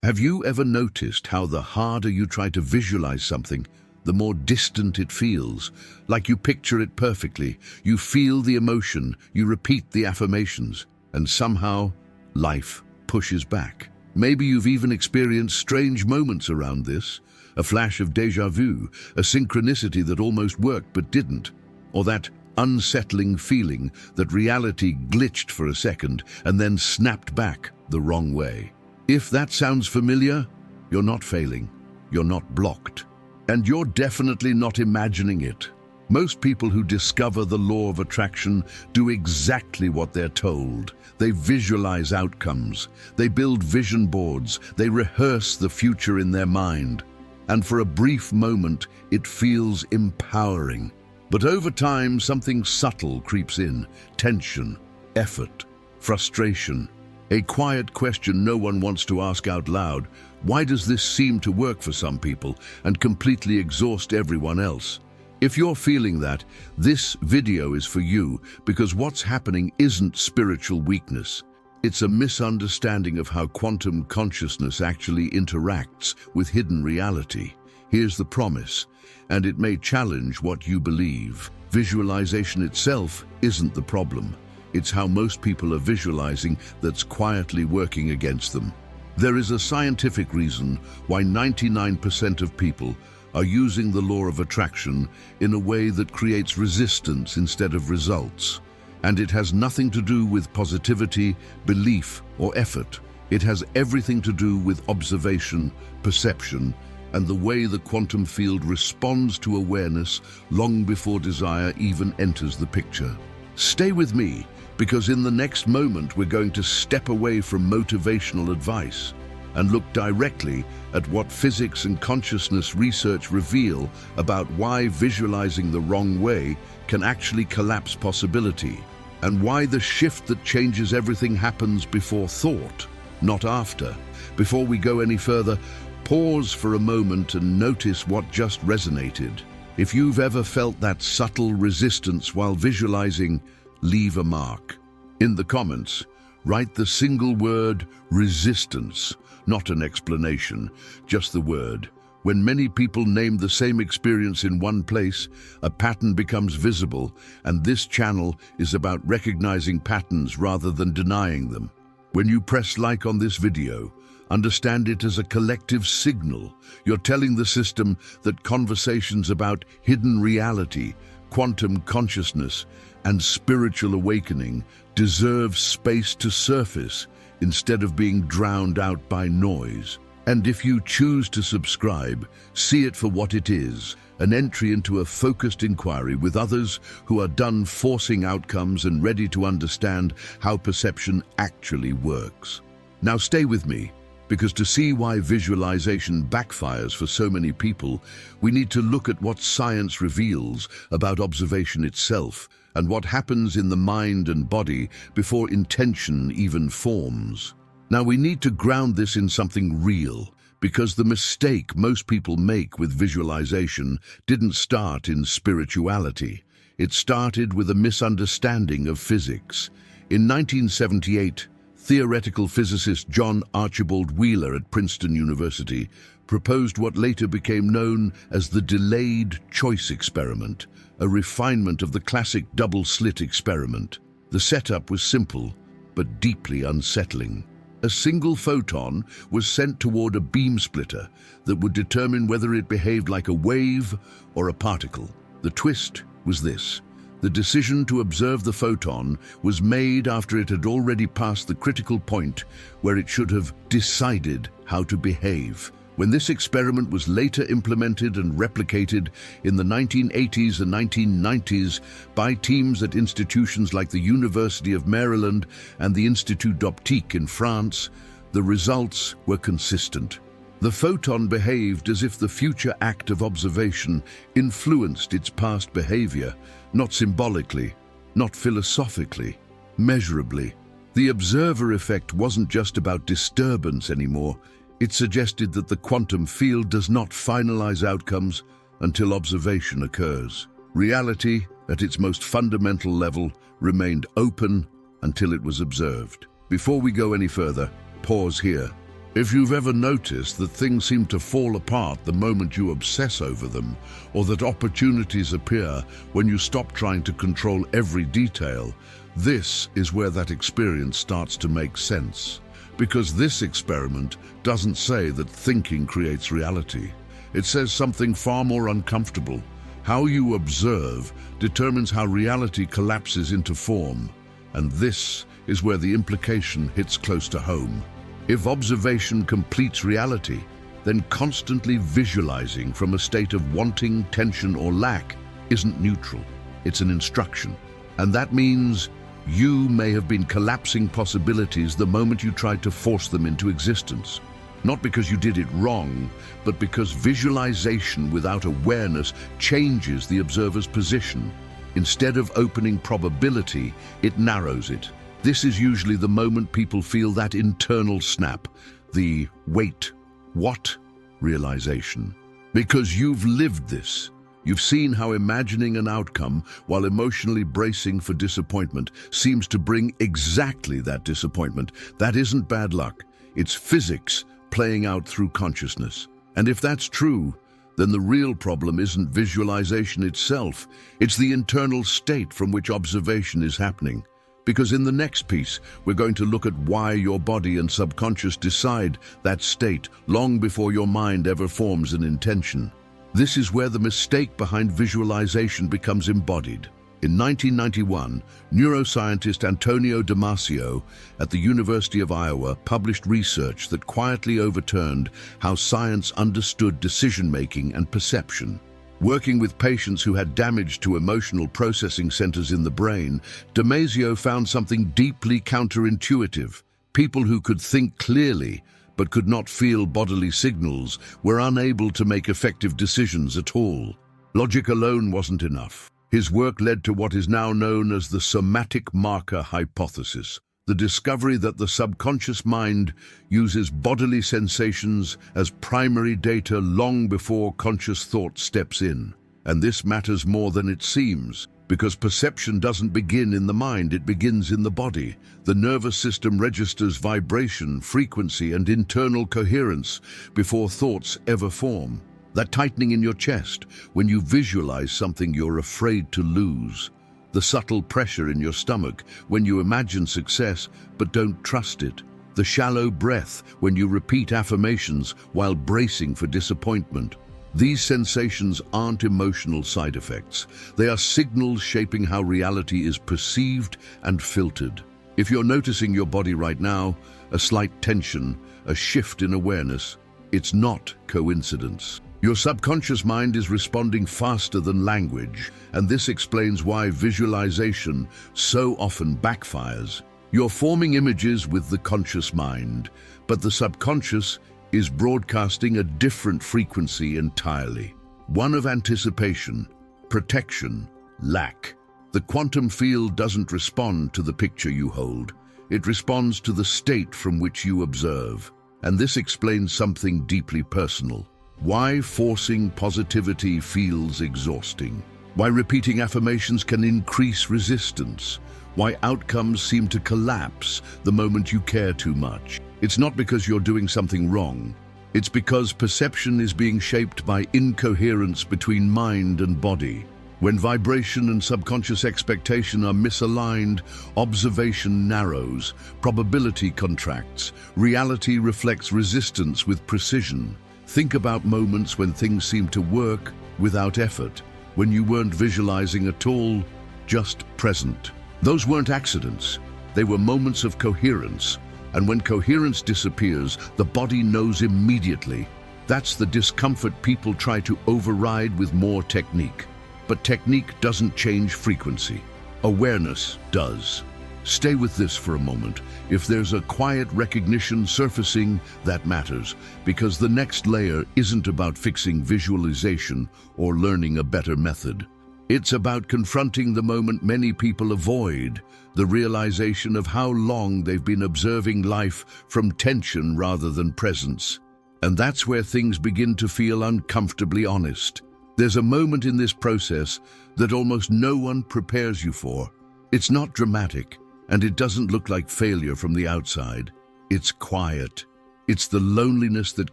Have you ever noticed how the harder you try to visualize something, the more distant it feels? Like you picture it perfectly, you feel the emotion, you repeat the affirmations, and somehow life pushes back. Maybe you've even experienced strange moments around this, a flash of déjà vu, a synchronicity that almost worked but didn't, or that unsettling feeling that reality glitched for a second and then snapped back the wrong way. If that sounds familiar, you're not failing, you're not blocked, and you're definitely not imagining it. Most people who discover the law of attraction do exactly what they're told. They visualize outcomes, they build vision boards, they rehearse the future in their mind. And for a brief moment, it feels empowering. But over time, something subtle creeps in: tension, effort, frustration. A quiet question no one wants to ask out loud: why does this seem to work for some people and completely exhaust everyone else? If you're feeling that, this video is for you, because what's happening isn't spiritual weakness. It's a misunderstanding of how quantum consciousness actually interacts with hidden reality. Here's the promise, and it may challenge what you believe. Visualization itself isn't the problem. It's how most people are visualizing that's quietly working against them. There is a scientific reason why 99% of people are using the law of attraction in a way that creates resistance instead of results. And it has nothing to do with positivity, belief, or effort. It has everything to do with observation, perception, and the way the quantum field responds to awareness long before desire even enters the picture. Stay with me, because in the next moment we're going to step away from motivational advice and look directly at what physics and consciousness research reveal about why visualizing the wrong way can actually collapse possibility, and why the shift that changes everything happens before thought, not after. Before we go any further, pause for a moment and notice what just resonated. If you've ever felt that subtle resistance while visualizing, leave a mark. In the comments, write the single word resistance, not an explanation, just the word. When many people name the same experience in one place, a pattern becomes visible, and this channel is about recognizing patterns rather than denying them. When you press like on this video, understand it as a collective signal. You're telling the system that conversations about hidden reality, quantum consciousness, and spiritual awakening deserve space to surface instead of being drowned out by noise. And if you choose to subscribe, see it for what it is: an entry into a focused inquiry with others who are done forcing outcomes and ready to understand how perception actually works. Now stay with me, because to see why visualization backfires for so many people, we need to look at what science reveals about observation itself and what happens in the mind and body before intention even forms. Now we need to ground this in something real, because the mistake most people make with visualization didn't start in spirituality. It started with a misunderstanding of physics. In 1978, theoretical physicist John Archibald Wheeler at Princeton University proposed what later became known as the delayed choice experiment, a refinement of the classic double-slit experiment. The setup was simple, but deeply unsettling. A single photon was sent toward a beam splitter that would determine whether it behaved like a wave or a particle. The twist was this: the decision to observe the photon was made after it had already passed the critical point where it should have decided how to behave. When this experiment was later implemented and replicated in the 1980s and 1990s by teams at institutions like the University of Maryland and the Institut d'Optique in France, the results were consistent. The photon behaved as if the future act of observation influenced its past behavior, not symbolically, not philosophically, measurably. The observer effect wasn't just about disturbance anymore. It suggested that the quantum field does not finalize outcomes until observation occurs. Reality, at its most fundamental level, remained open until it was observed. Before we go any further, pause here. If you've ever noticed that things seem to fall apart the moment you obsess over them, or that opportunities appear when you stop trying to control every detail, this is where that experience starts to make sense. Because this experiment doesn't say that thinking creates reality. It says something far more uncomfortable. How you observe determines how reality collapses into form. And this is where the implication hits close to home. If observation completes reality, then constantly visualizing from a state of wanting, tension, or lack isn't neutral. It's an instruction. And that means you may have been collapsing possibilities the moment you tried to force them into existence. Not because you did it wrong, but because visualization without awareness changes the observer's position. Instead of opening probability, it narrows it. This is usually the moment people feel that internal snap, the wait, what realization. Because you've lived this. You've seen how imagining an outcome while emotionally bracing for disappointment seems to bring exactly that disappointment. That isn't bad luck. It's physics playing out through consciousness. And if that's true, then the real problem isn't visualization itself. It's the internal state from which observation is happening. Because in the next piece, we're going to look at why your body and subconscious decide that state long before your mind ever forms an intention. This is where the mistake behind visualization becomes embodied. In 1991, neuroscientist Antonio Damasio at the University of Iowa published research that quietly overturned how science understood decision-making and perception. Working with patients who had damage to emotional processing centers in the brain, Damasio found something deeply counterintuitive. People who could think clearly but could not feel bodily signals were unable to make effective decisions at all. Logic alone wasn't enough. His work led to what is now known as the somatic marker hypothesis, the discovery that the subconscious mind uses bodily sensations as primary data long before conscious thought steps in. And this matters more than it seems, because perception doesn't begin in the mind, it begins in the body. The nervous system registers vibration, frequency, and internal coherence before thoughts ever form. That tightening in your chest when you visualize something you're afraid to lose. The subtle pressure in your stomach when you imagine success but don't trust it. The shallow breath when you repeat affirmations while bracing for disappointment. These sensations aren't emotional side effects. They are signals shaping how reality is perceived and filtered. If you're noticing your body right now, a slight tension, a shift in awareness, it's not coincidence. Your subconscious mind is responding faster than language, and this explains why visualization so often backfires. You're forming images with the conscious mind, but the subconscious is broadcasting a different frequency entirely. One of anticipation, protection, lack. The quantum field doesn't respond to the picture you hold. It responds to the state from which you observe. And this explains something deeply personal. Why forcing positivity feels exhausting. Why repeating affirmations can increase resistance. Why outcomes seem to collapse the moment you care too much. It's not because you're doing something wrong. It's because perception is being shaped by incoherence between mind and body. When vibration and subconscious expectation are misaligned, observation narrows, probability contracts, reality reflects resistance with precision. Think about moments when things seemed to work without effort, when you weren't visualizing at all, just present. Those weren't accidents. They were moments of coherence. And when coherence disappears, the body knows immediately. That's the discomfort people try to override with more technique. But technique doesn't change frequency. Awareness does. Stay with this for a moment. If there's a quiet recognition surfacing, that matters, because the next layer isn't about fixing visualization or learning a better method. It's about confronting the moment many people avoid, the realization of how long they've been observing life from tension rather than presence. And that's where things begin to feel uncomfortably honest. There's a moment in this process that almost no one prepares you for. It's not dramatic, and it doesn't look like failure from the outside. It's quiet. It's the loneliness that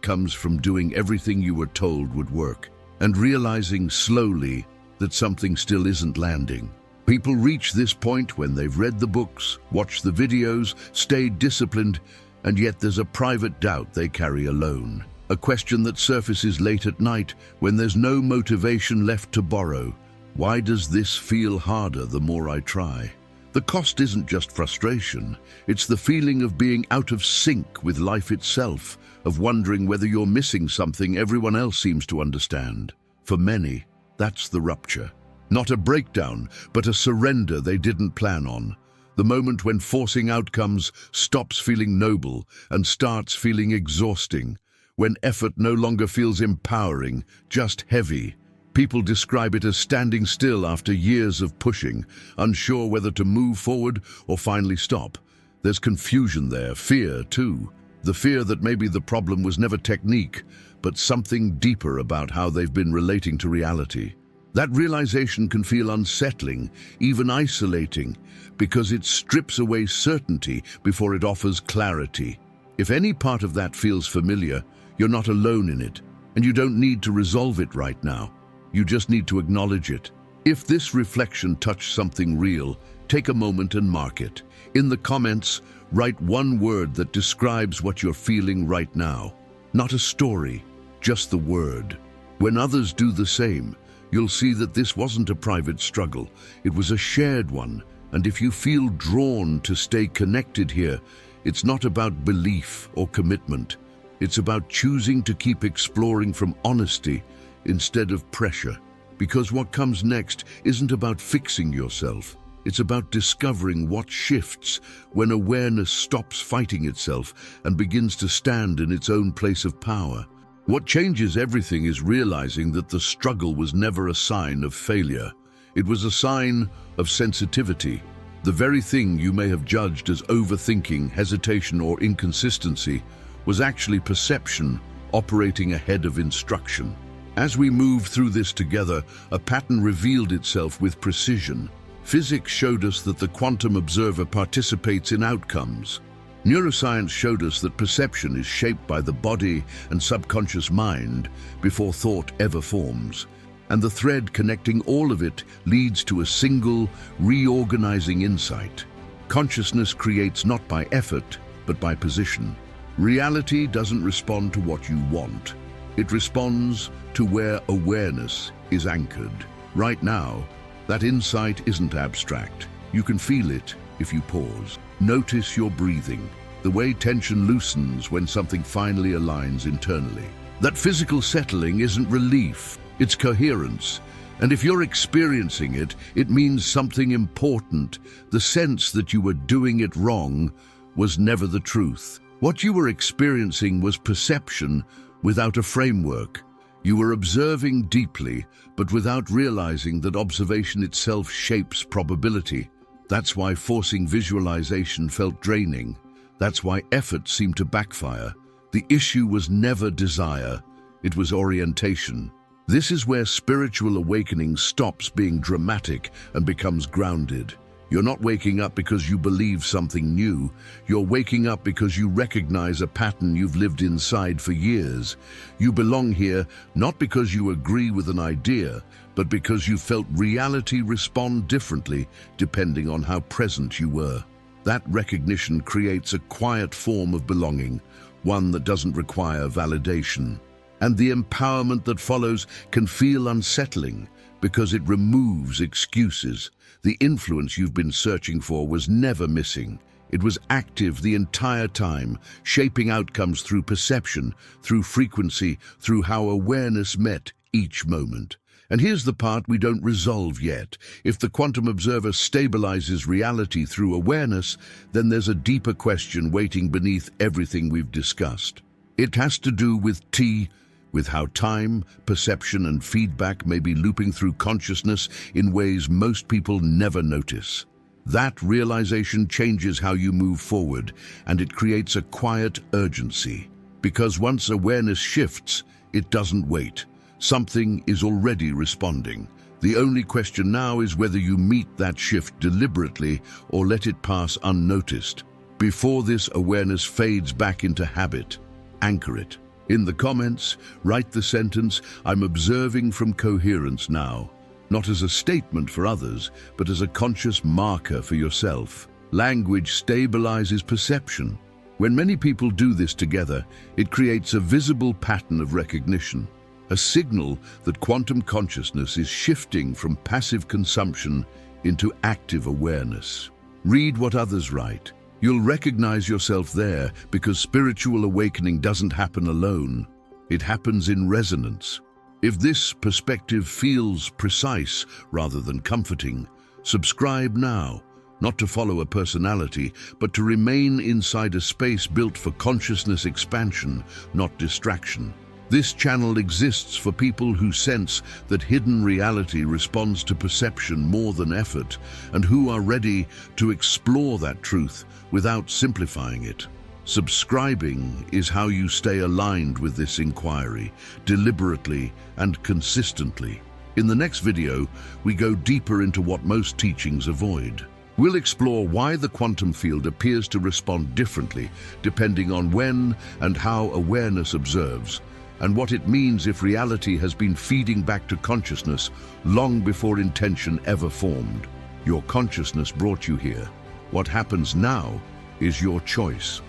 comes from doing everything you were told would work, and realizing slowly that something still isn't landing. People reach this point when they've read the books, watched the videos, stayed disciplined, and yet there's a private doubt they carry alone. A question that surfaces late at night when there's no motivation left to borrow. Why does this feel harder the more I try? The cost isn't just frustration, it's the feeling of being out of sync with life itself, of wondering whether you're missing something everyone else seems to understand. For many, that's the rupture. Not a breakdown, but a surrender they didn't plan on. The moment when forcing outcomes stops feeling noble and starts feeling exhausting. When effort no longer feels empowering, just heavy. People describe it as standing still after years of pushing, unsure whether to move forward or finally stop. There's confusion there, fear too. The fear that maybe the problem was never technique, but something deeper about how they've been relating to reality. That realization can feel unsettling, even isolating, because it strips away certainty before it offers clarity. If any part of that feels familiar, you're not alone in it, and you don't need to resolve it right now. You just need to acknowledge it. If this reflection touched something real, take a moment and mark it. In the comments, write one word that describes what you're feeling right now. Not a story, just the word. When others do the same, you'll see that this wasn't a private struggle. It was a shared one. And if you feel drawn to stay connected here, it's not about belief or commitment. It's about choosing to keep exploring from honesty instead of pressure. Because what comes next isn't about fixing yourself. It's about discovering what shifts when awareness stops fighting itself and begins to stand in its own place of power. What changes everything is realizing that the struggle was never a sign of failure. It was a sign of sensitivity. The very thing you may have judged as overthinking, hesitation, or inconsistency was actually perception operating ahead of instruction. As we moved through this together, a pattern revealed itself with precision. Physics showed us that the quantum observer participates in outcomes. Neuroscience showed us that perception is shaped by the body and subconscious mind before thought ever forms. And the thread connecting all of it leads to a single, reorganizing insight. Consciousness creates not by effort, but by position. Reality doesn't respond to what you want. It responds to where awareness is anchored. Right now, that insight isn't abstract. You can feel it if you pause. Notice your breathing, the way tension loosens when something finally aligns internally. That physical settling isn't relief, it's coherence. And if you're experiencing it, it means something important. The sense that you were doing it wrong was never the truth. What you were experiencing was perception without a framework. You were observing deeply, but without realizing that observation itself shapes probability. That's why forcing visualization felt draining. That's why effort seemed to backfire. The issue was never desire, it was orientation. This is where spiritual awakening stops being dramatic and becomes grounded. You're not waking up because you believe something new. You're waking up because you recognize a pattern you've lived inside for years. You belong here not because you agree with an idea, but because you felt reality respond differently depending on how present you were. That recognition creates a quiet form of belonging, one that doesn't require validation. And the empowerment that follows can feel unsettling because it removes excuses. The influence you've been searching for was never missing. It was active the entire time, shaping outcomes through perception, through frequency, through how awareness met each moment. And here's the part we don't resolve yet. If the quantum observer stabilizes reality through awareness, then there's a deeper question waiting beneath everything we've discussed. It has to do with how time, perception, and feedback may be looping through consciousness in ways most people never notice. That realization changes how you move forward, and it creates a quiet urgency. Because once awareness shifts, it doesn't wait. Something is already responding. The only question now is whether you meet that shift deliberately or let it pass unnoticed. Before this awareness fades back into habit, anchor it. In the comments, write the sentence, "I'm observing from coherence now," not as a statement for others, but as a conscious marker for yourself. Language stabilizes perception. When many people do this together, it creates a visible pattern of recognition, a signal that quantum consciousness is shifting from passive consumption into active awareness. Read what others write. You'll recognize yourself there because spiritual awakening doesn't happen alone. It happens in resonance. If this perspective feels precise rather than comforting, subscribe now, not to follow a personality, but to remain inside a space built for consciousness expansion, not distraction. This channel exists for people who sense that hidden reality responds to perception more than effort, and who are ready to explore that truth without simplifying it. Subscribing is how you stay aligned with this inquiry, deliberately and consistently. In the next video, we go deeper into what most teachings avoid. We'll explore why the quantum field appears to respond differently depending on when and how awareness observes, and what it means if reality has been feeding back to consciousness long before intention ever formed. Your consciousness brought you here. What happens now is your choice.